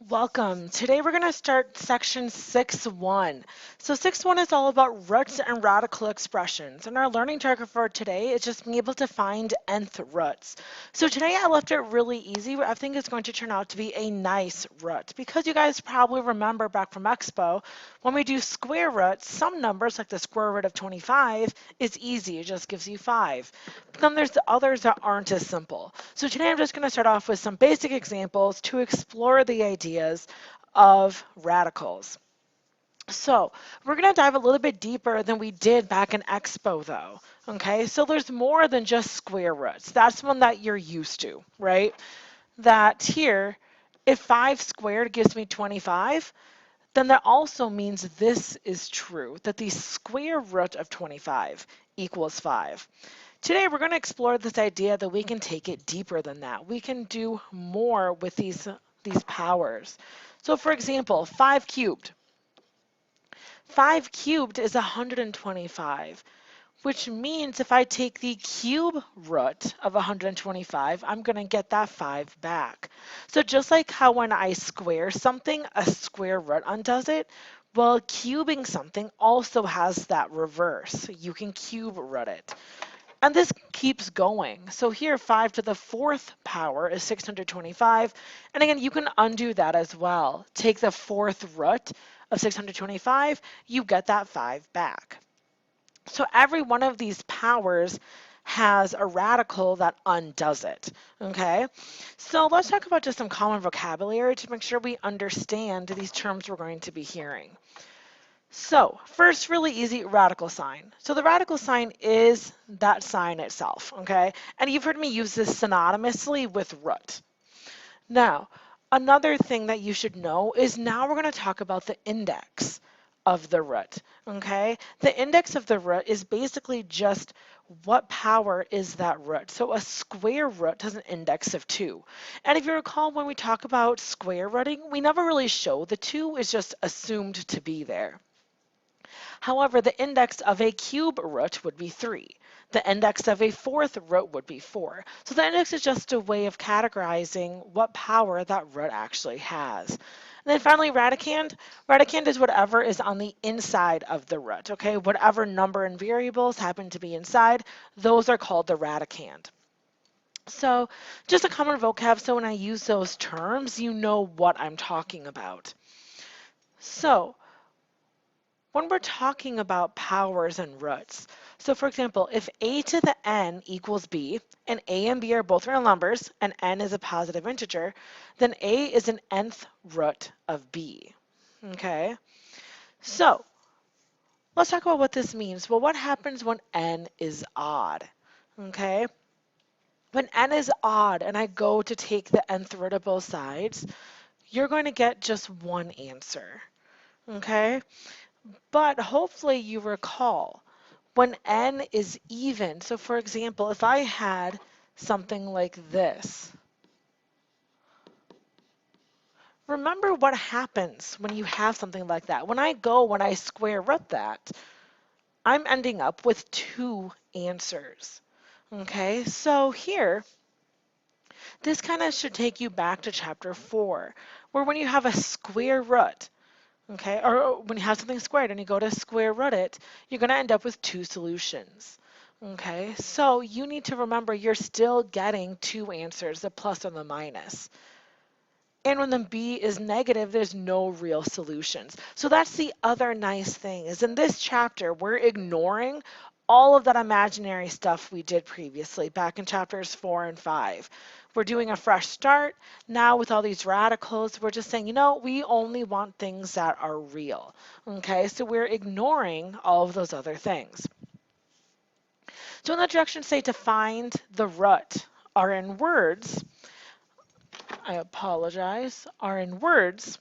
Welcome. Today we're going to start section 6.1. So 6.1 is all about roots and radical expressions. And our learning target for today is just being able to find nth roots. So today I left it really easy. I think it's going to turn out to be a nice root because you guys probably remember back from Expo, when we do square roots, some numbers like the square root of 25 is easy. It just gives you 5. But then there's the others that aren't as simple. So today I'm just going to start off with some basic examples to explore the ideas of radicals. So we're going to dive a little bit deeper than we did back in Expo though. Okay, so there's more than just square roots. That's one that you're used to, right? That here, if 5 squared gives me 25, then that also means this is true, that the square root of 25 equals 5. Today we're going to explore this idea that we can take it deeper than that. We can do more with these powers. So for example, 5 cubed. 5 cubed is 125, which means if I take the cube root of 125, I'm going to get that 5 back. So just like how when I square something, a square root undoes it, well, cubing something also has that reverse. You can cube root it. And this keeps going. So here, 5 to the 4th power is 625. And again, you can undo that as well. Take the 4th root of 625, you get that 5 back. So every one of these powers has a radical that undoes it, okay? So let's talk about just some common vocabulary to make sure we understand these terms we're going to be hearing. So first, really easy, radical sign. So the radical sign is that sign itself, okay? And you've heard me use this synonymously with root. Now, another thing that you should know is now we're going to talk about the index of the root, okay? The index of the root is basically just what power is that root. So a square root has an index of 2. And if you recall, when we talk about square rooting, we never really show the 2 is just assumed to be there. However, the index of a cube root would be 3. The index of a 4th root would be 4. So the index is just a way of categorizing what power that root actually has. And then finally, radicand. Radicand is whatever is on the inside of the root, okay? Whatever number and variables happen to be inside, those are called the radicand. So just a common vocab, so when I use those terms, you know what I'm talking about. So when we're talking about powers and roots, so for example, if a to the n equals b, and a and b are both real numbers, and n is a positive integer, then a is an nth root of b. Okay? So let's talk about what this means. Well, what happens when n is odd? Okay? When n is odd and I go to take the nth root of both sides, you're going to get just one answer. Okay? But hopefully you recall when n is even. So for example, if I had something like this, remember what happens when you have something like that. When I square root that, I'm ending up with 2 answers. Okay, so here, this kind of should take you back to chapter 4, where when you have a square root, okay, or when you have something squared and you go to square root it, you're going to end up with 2 solutions. Okay, so you need to remember you're still getting 2 answers, the plus or the minus. And when the b is negative, there's no real solutions. So that's the other nice thing, is in this chapter, we're ignoring all of that imaginary stuff we did previously back in chapters 4 and 5. We're doing a fresh start. Now with all these radicals, we're just saying, you know, we only want things that are real. Okay, so we're ignoring all of those other things. So in the directions say to find the root are in words, I apologize, are in words,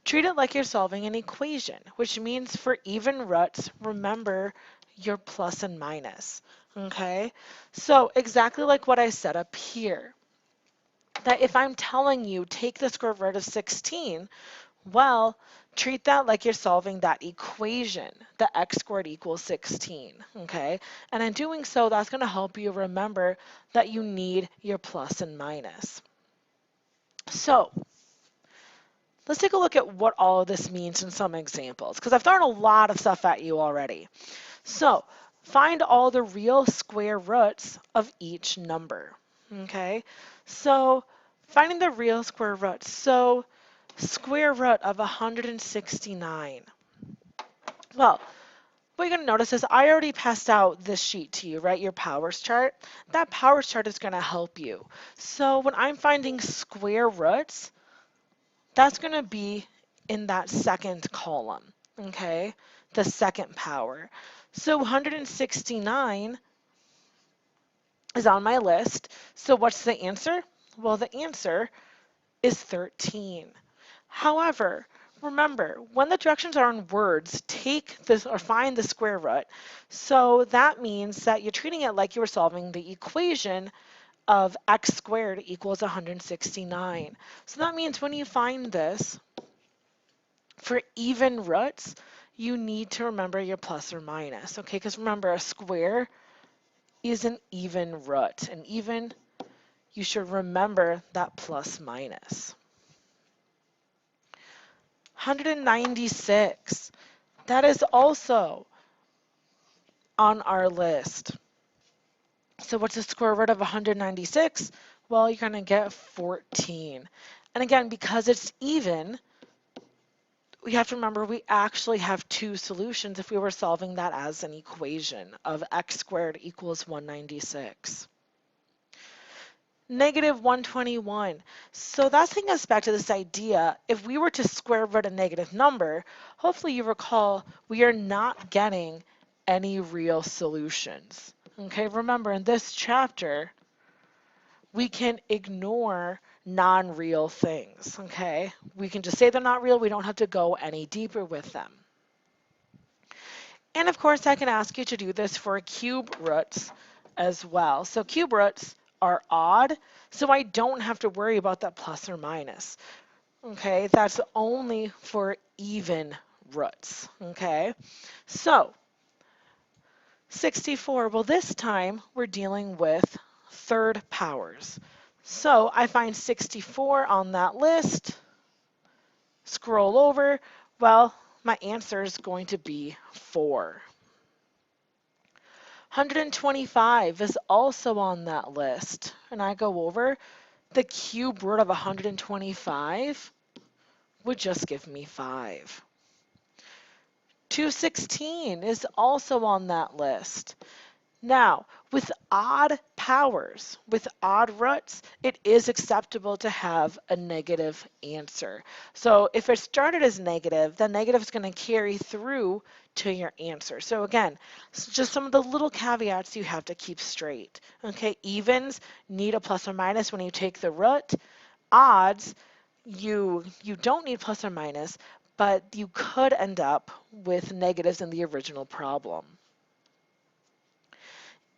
treat it like you're solving an equation, which means for even roots, remember your plus and minus. Okay, so exactly like what I set up here, that if I'm telling you take the square root of 16, well, treat that like you're solving that equation, the x squared equals 16, okay? And in doing so, that's going to help you remember that you need your plus and minus. So let's take a look at what all of this means in some examples, because I've thrown a lot of stuff at you already. So find all the real square roots of each number. Okay, so finding the real square roots. So square root of 169. Well, what you're going to notice is I already passed out this sheet to you, right? Your powers chart. That powers chart is going to help you. So when I'm finding square roots, that's going to be in that second column, okay? The second power. So 169 is on my list. So what's the answer? Well, the answer is 13. However, remember, when the directions are in words, take this or find the square root. So that means that you're treating it like you were solving the equation of x squared equals 169. So that means when you find this, for even roots, you need to remember your plus or minus, okay? Because remember, a square is an even root, and even, you should remember that plus minus. 196, that is also on our list. So what's the square root of 196? Well, you're going to get 14. And again, because it's even, we have to remember we actually have two solutions if we were solving that as an equation of x squared equals 196. Negative 121. So that's taking us back to this idea. If we were to square root a negative number, hopefully you recall we are not getting any real solutions. Okay, remember in this chapter, we can ignore non-real things. Okay, we can just say they're not real. We don't have to go any deeper with them. And of course, I can ask you to do this for cube roots as well. So cube roots are odd, so I don't have to worry about that plus or minus. Okay, that's only for even roots. Okay, so 64, well, this time we're dealing with third powers. So I find 64 on that list, scroll over, well, my answer is going to be 4. 125 is also on that list, and I go over, the cube root of 125 would just give me 5. 216 is also on that list. Now, with odd powers, with odd roots, it is acceptable to have a negative answer. So if it started as negative, the negative is going to carry through to your answer. So again, just some of the little caveats you have to keep straight. Okay, evens need a plus or minus when you take the root. Odds, you don't need plus or minus, but you could end up with negatives in the original problem.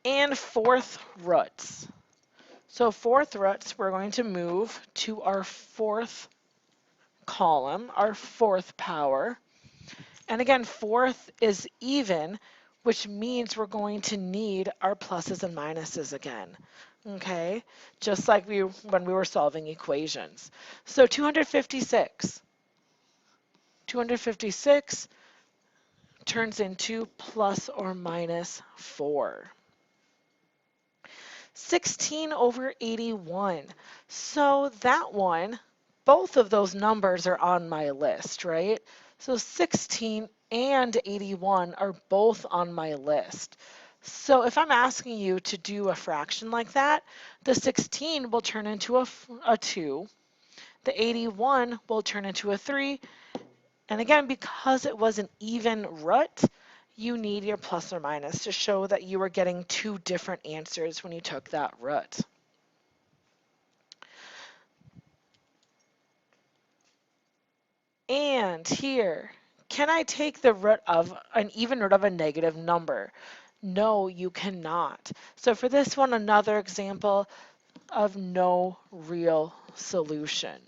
And fourth roots. So fourth roots, we're going to move to our fourth column, our fourth power. And again, fourth is even, which means we're going to need our pluses and minuses again. Okay, just like when we were solving equations. So 256. 256 turns into plus or minus 4. 16 over 81. So that one, both of those numbers are on my list, right? So 16 and 81 are both on my list. So if I'm asking you to do a fraction like that, the 16 will turn into a 2, the 81 will turn into a 3, and again, because it was an even root, you need your plus or minus to show that you were getting two different answers when you took that root. And here, can I take the root of an even root of a negative number? No, you cannot. So for this one, another example of no real solution.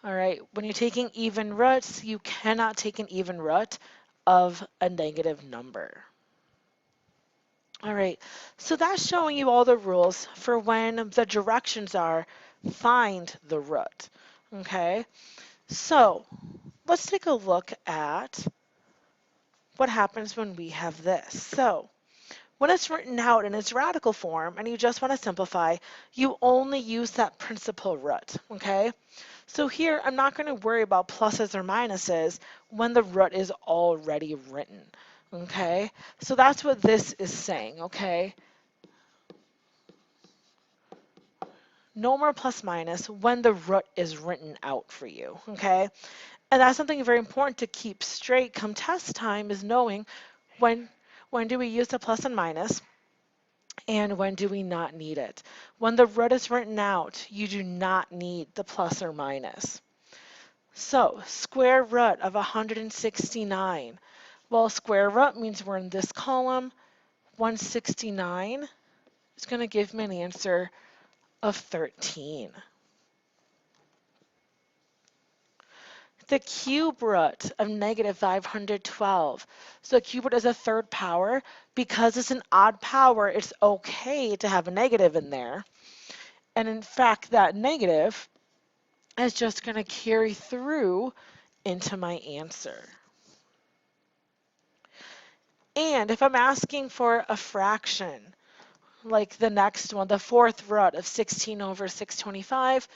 All right, when you're taking even roots, you cannot take an even root of a negative number. All right, so that's showing you all the rules for when the directions are find the root. Okay, so let's take a look at what happens when we have this. So when it's written out in its radical form and you just want to simplify, you only use that principal root, okay? So here, I'm not going to worry about pluses or minuses when the root is already written, okay? So that's what this is saying, okay? No more plus minus when the root is written out for you, okay? And that's something very important to keep straight come test time is knowing when when do we use the plus and minus and when do we not need it. When the root is written out, you do not need the plus or minus. So square root of 169. Well, square root means we're in this column. 169 is going to give me an answer of 13. The cube root of negative 512. So cube root is a third power. Because it's an odd power, it's okay to have a negative in there. And in fact, that negative is just going to carry through into my answer. And if I'm asking for a fraction, like the next one, the fourth root of 16 over 625,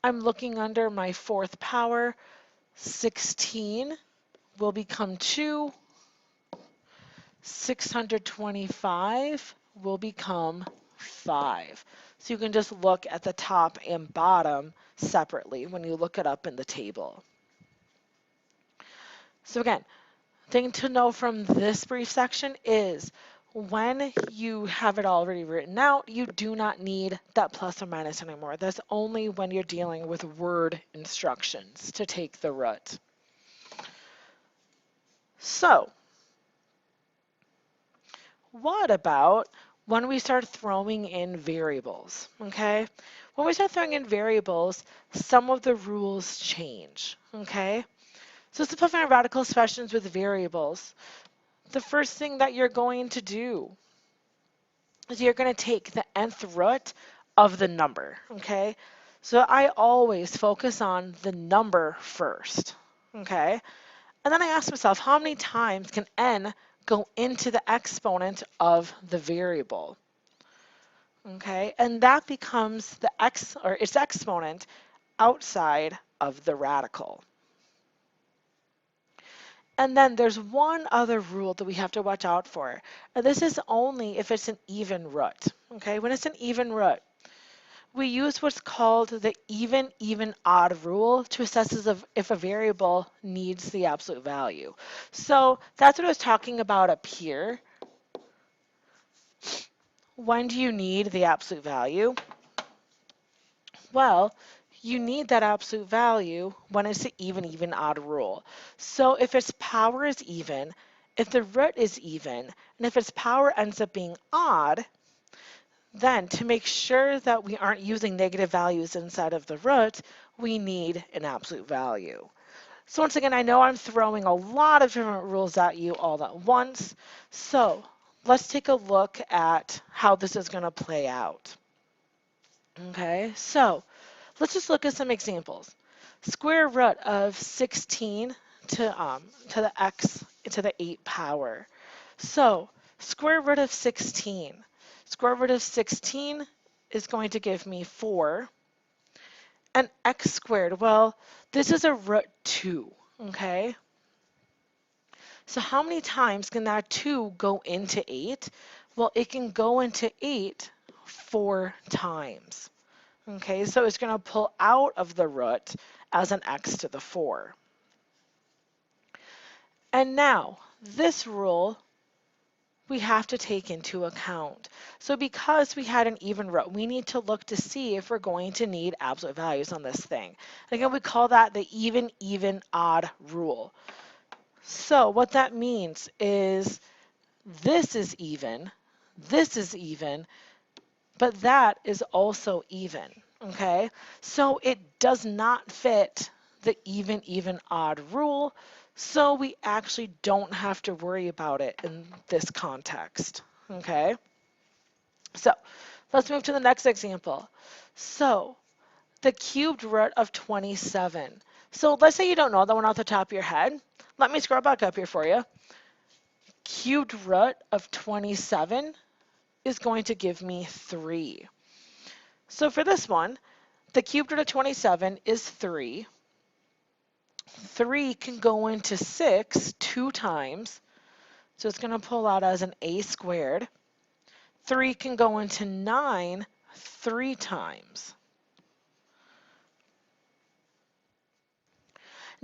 I'm looking under my fourth power. 16 will become 2. 625 will become 5. So you can just look at the top and bottom separately when you look it up in the table. So again, thing to know from this brief section is when you have it already written out, you do not need that plus or minus anymore. That's only when you're dealing with word instructions to take the root. So what about when we start throwing in variables, okay? When we start throwing in variables, some of the rules change, okay? So simplifying radical expressions with variables. The first thing that you're going to do is you're going to take the nth root of the number, okay? So I always focus on the number first, okay? And then I ask myself, how many times can n go into the exponent of the variable? Okay, and that becomes the x or its exponent outside of the radical. And then there's one other rule that we have to watch out for. And this is only if it's an even root. Okay, when it's an even root, we use what's called the even, odd rule to assess if a variable needs the absolute value. So that's what I was talking about up here. When do you need the absolute value? Well, you need that absolute value when it's an even, odd rule. So if its power is even, if the root is even, and if its power ends up being odd, then to make sure that we aren't using negative values inside of the root, we need an absolute value. So once again, I know I'm throwing a lot of different rules at you all at once. So let's take a look at how this is going to play out. Okay, so let's just look at some examples. Square root of 16 to the x to the 8 power. So square root of 16. Square root of 16 is going to give me 4. And x squared, well, this is a root 2, okay? So how many times can that 2 go into 8? Well, it can go into 8 4 times. Okay, so it's going to pull out of the root as an x to the 4. And now, this rule we have to take into account. So because we had an even root, we need to look to see if we're going to need absolute values on this thing. And again, we call that the even, odd rule. So what that means is this is even, but that is also even, okay? So it does not fit the even, odd rule, so we actually don't have to worry about it in this context, okay? So let's move to the next example. So the cubed root of 27. So let's say you don't know that one off the top of your head. Let me scroll back up here for you. Cubed root of 27 is going to give me 3. So for this one, the cubed root of 27 is 3. 3 can go into 6 2 times, so it's going to pull out as an a squared. 3 can go into 9 3 times.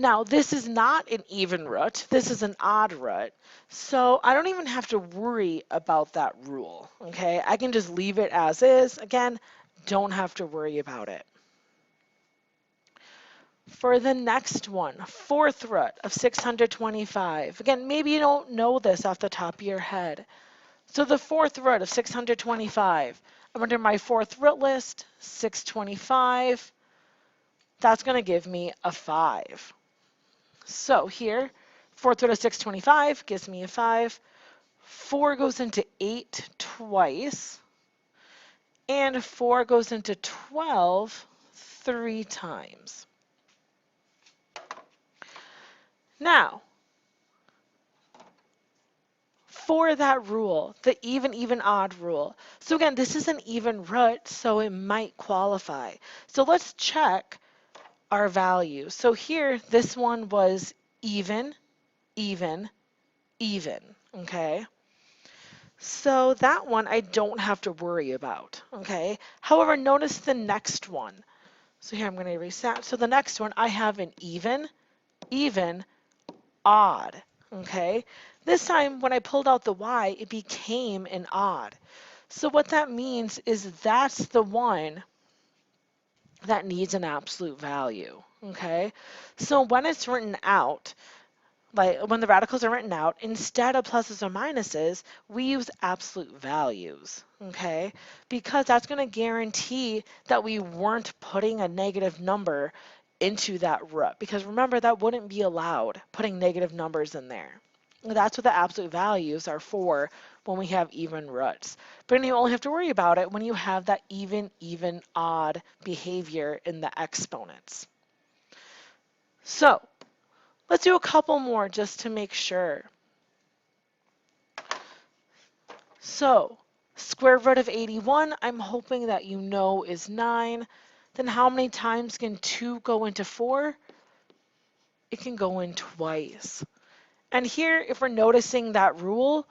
Now, this is not an even root, this is an odd root, so I don't even have to worry about that rule, okay? I can just leave it as is. Again, don't have to worry about it. For the next one, fourth root of 625. Again, maybe you don't know this off the top of your head. So the fourth root of 625, I'm under my fourth root list, 625. That's going to give me a 5. So here, fourth root of 625 gives me a 5. 4 goes into 8 twice. And 4 goes into 12 3 times. Now, for that rule, the even, even, odd rule. So again, this is an even root, so it might qualify. So let's check our value. So here, this one was even, even, even, okay? So that one I don't have to worry about, okay? However, notice the next one. So here I'm going to erase that. So the next one, I have an even, even, odd, okay? This time when I pulled out the y, it became an odd. So what that means is that's the one that needs an absolute value, okay? So when it's written out, like when the radicals are written out, instead of pluses or minuses, we use absolute values, okay? Because that's going to guarantee that we weren't putting a negative number into that root. Because remember, that wouldn't be allowed, putting negative numbers in there. That's what the absolute values are for when we have even roots. But you only have to worry about it when you have that even, even, odd behavior in the exponents. So let's do a couple more just to make sure. So square root of 81, I'm hoping that you know is 9. Then how many times can 2 go into 4? It can go in twice. And here, if we're noticing that rule,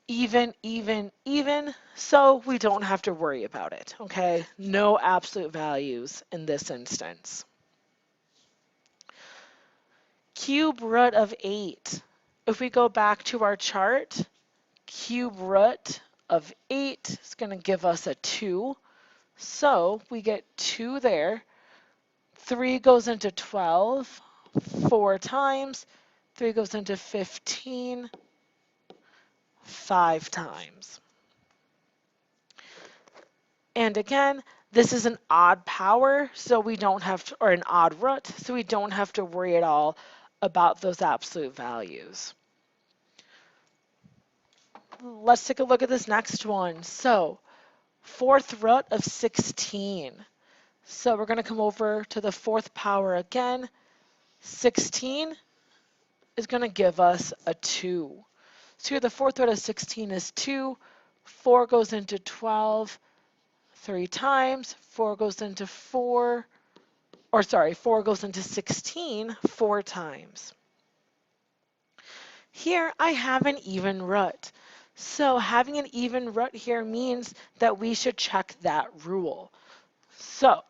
even, even, even, so we don't have to worry about it, okay? No absolute values in this instance. Cube root of 8. If we go back to our chart, cube root of 8 is going to give us a 2. So we get 2 there. 3 goes into 12 4 times. 3 goes into 15 5 times. And again, this is an odd power, so we don't have to, or an odd root, so we don't have to worry at all about those absolute values. Let's take a look at this next one. So, fourth root of 16. So we're going to come over to the fourth power again. 16 is going to give us a 2. So here the fourth root of 16 is 2. 4 goes into 12 3 times. 4 goes into 4 goes into 16 4 times. Here I have an even root. So having an even root here means that we should check that rule. So I'm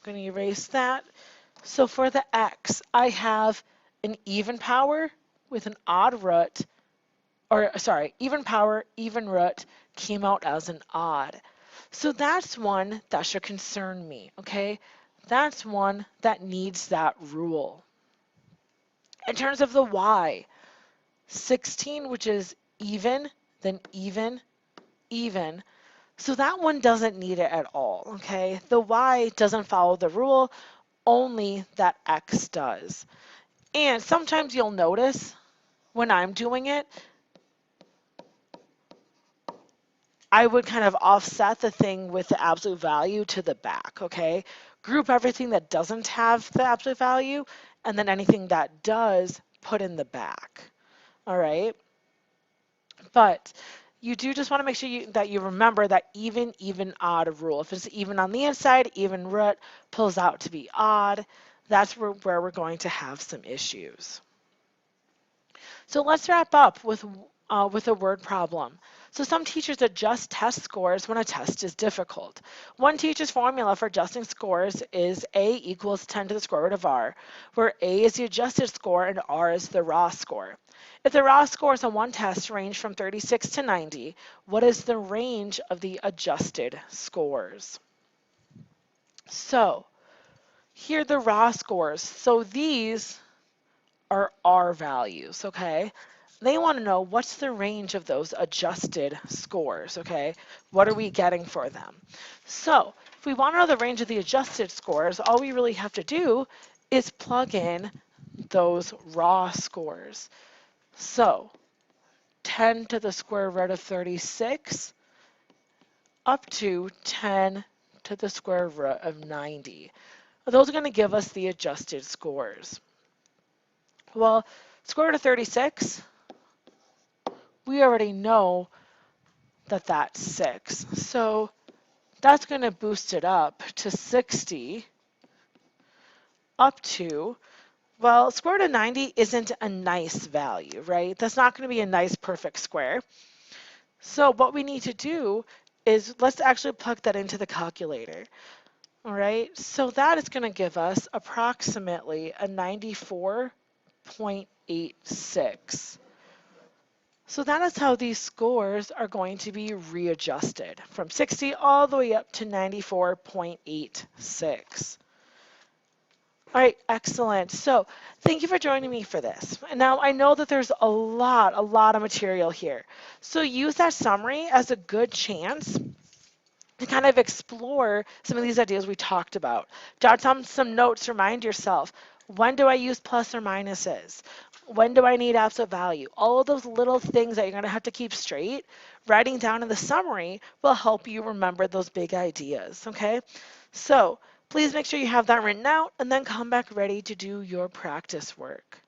going to erase that. So for the x, I have an even power with an odd root, even power, even root came out as an odd. So that's one that should concern me, okay? That's one that needs that rule. In terms of the y, 16, which is even, then even, even. So that one doesn't need it at all, okay? The y doesn't follow the rule, only that x does. And sometimes you'll notice when I'm doing it, I would kind of offset the thing with the absolute value to the back, okay? Group everything that doesn't have the absolute value, and then anything that does, put in the back, all right? But you do just want to make sure that you remember that even, even, odd rule. If it's even on the inside, even root pulls out to be odd, that's where we're going to have some issues. So let's wrap up with a word problem. So some teachers adjust test scores when a test is difficult. One teacher's formula for adjusting scores is A equals 10 to the square root of R, where A is the adjusted score and R is the raw score. If the raw scores on one test range from 36 to 90, what is the range of the adjusted scores? So here are the raw scores. So these are R values, okay? They want to know what's the range of those adjusted scores, okay? What are we getting for them? So if we want to know the range of the adjusted scores, all we really have to do is plug in those raw scores. So 10 to the square root of 36 up to 10 to the square root of 90. Those are going to give us the adjusted scores. Well, square root of 36, we already know that that's 6. So that's going to boost it up to 60 up to, well, square root of 90 isn't a nice value, right? That's not going to be a nice perfect square. So what we need to do is let's actually plug that into the calculator. All right, so that is going to give us approximately a 94.86. So that is how these scores are going to be readjusted from 60 all the way up to 94.86. All right, excellent. So thank you for joining me for this. And now I know that there's a lot of material here. So use that summary as a good chance to kind of explore some of these ideas we talked about. Jot down some notes, remind yourself, when do I use plus or minuses? When do I need absolute value? All of those little things that you're going to have to keep straight, writing down in the summary will help you remember those big ideas, okay? So please make sure you have that written out and then come back ready to do your practice work.